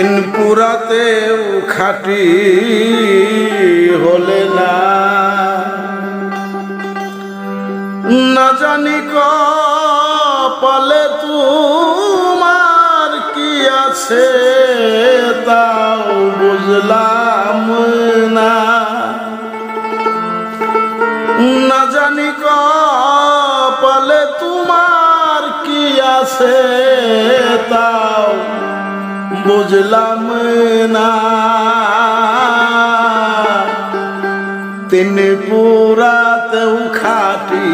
তিন পুরাতেও খাঁটি হলে না, না জানি কপালে তোমার কি আছে তাও বুঝলাম না, না জানি কপালে তোমার কি আছে তাও বুঝলাম না। তিন পুরাতেও খাঁটি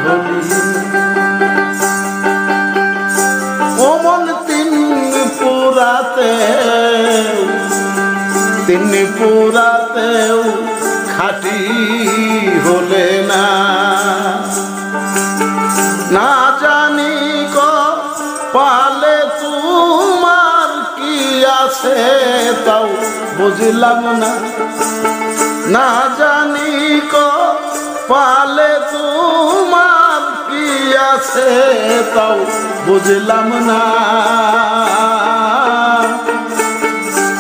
হলি ও মন, তিন পুরাতেও খাঁটি হলে না, না জানি কপালে তোমার কি আছে তাও বুঝলাম না, না জানি কপালে তোমার কি আছে তাও বুঝলাম না।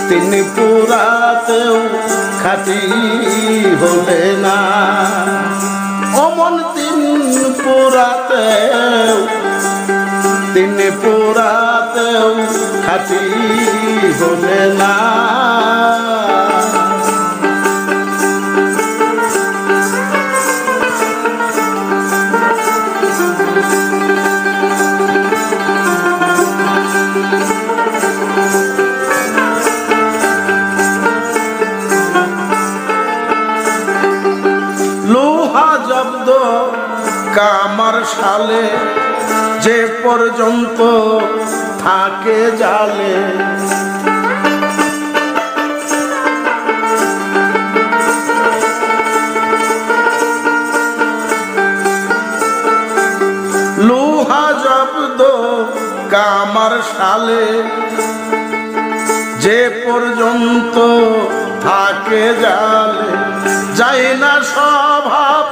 তিন পুরাতেও খাঁটি হলে না ও মন, তিন পুরাতেও খাঁটি হলে না। লোহা জব্দ কামার শালে যে পর্যন্ত থাকে জালে, লোহা জব্দ কামার শালে যে পর্যন্ত থাকে জালে, যাই না স্বভাব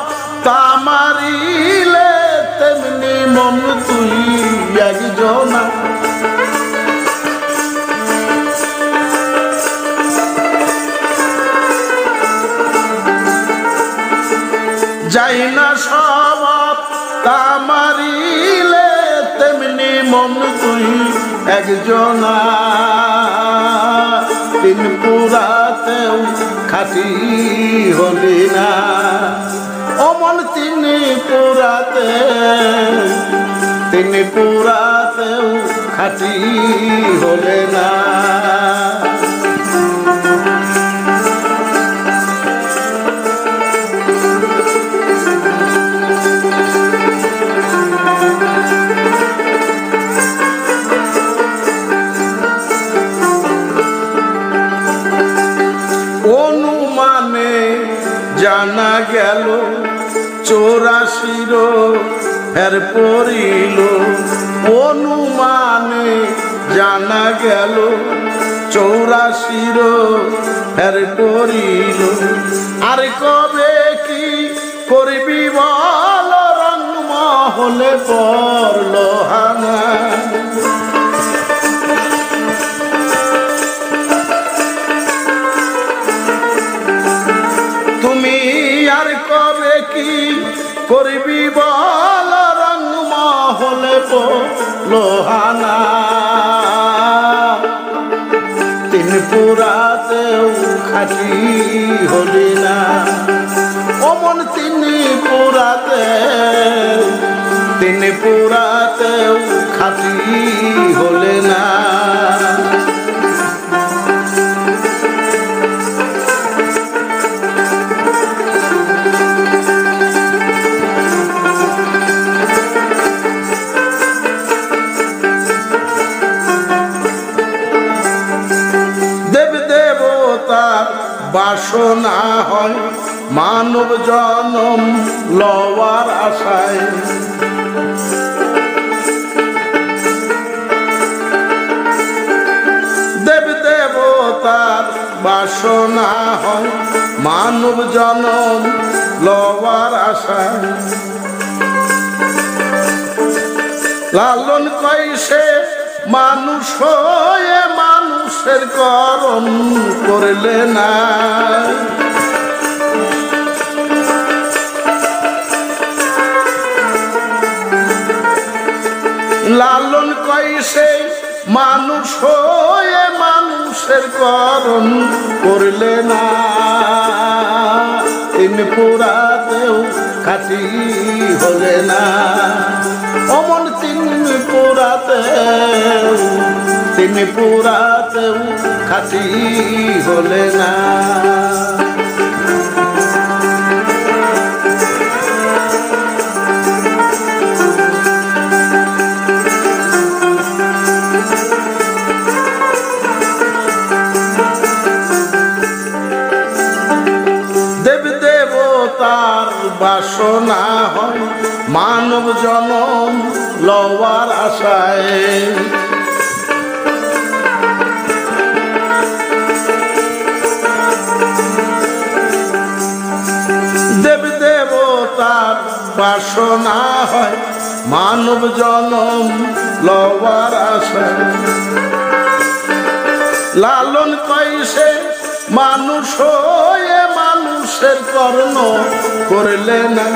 তামারিলে তেমনি মন তুই একজনা, যাই না স্বভাব তামারিলে তেমনি মন তুই একজনা। তিন পুরাতেও খাঁটি হলি না ও মন, তিন পুরাতেও খাঁটি হলে না। অনুমানে জানা গেল 84 ফের পড়িল, অনুমানে জানা গেল 84 ফের পড়িল। আর কবে কি করবি বল, রং মহলে পড়ল হানা, তুমি আর কবে কি করবি বল, রং মহলে পড়ল হানা। তিন পুরাতেও খাঁটি হলি না ও মন, তিন পুরাতেও খাঁটি হলে না। বাসনা হয় মানব জনম লওয়ার আশায়, দেব দেবতার বাসনা হয় মানব জনম লওয়ার আশায়। লালন কইছে মানুষ হয়ে মানুষের করণ করলে না। লালন কইছে মানুষ হয়ে মানুষের করণ করলে না। তিন পুরাতেও খাঁটি হলে না। অমন তিন পুরাতেও খাঁটি হলে না। তার বাসনা হয় মানব জনম লওয়ার আশায়। দেব দেবতার বাসনা হয় মানব জনম লওয়ার আশায়। লালন কইছে মানুষ হয়ে মানুষের কর্ণ করলে না।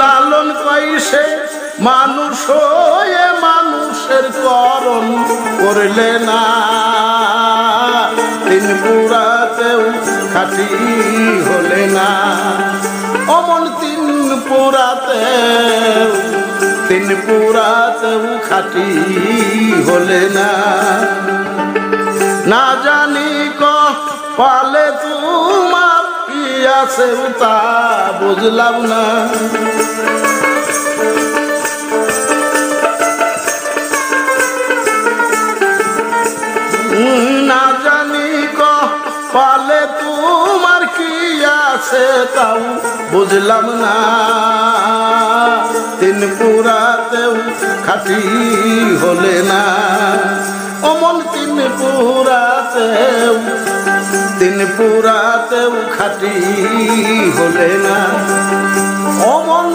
লালন কইছে মানুষ হয়ে মানুষের করণ করলে না। তিন পুরাতেও খাঁটি হলে না। অমন তিন পুরাতেও খাঁটি হলে না। না জানি কপালে তোমার কি আছে তা বুঝলাম না। না জানি কপালে তোমার কি আছে তাও বুঝলাম না। তিন পুরাতেও খাঁটি হলে না। অমন তিন পুরাতেও খাঁটি হলে না। অমন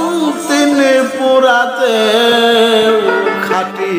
তিন পুরাতেও খাঁটি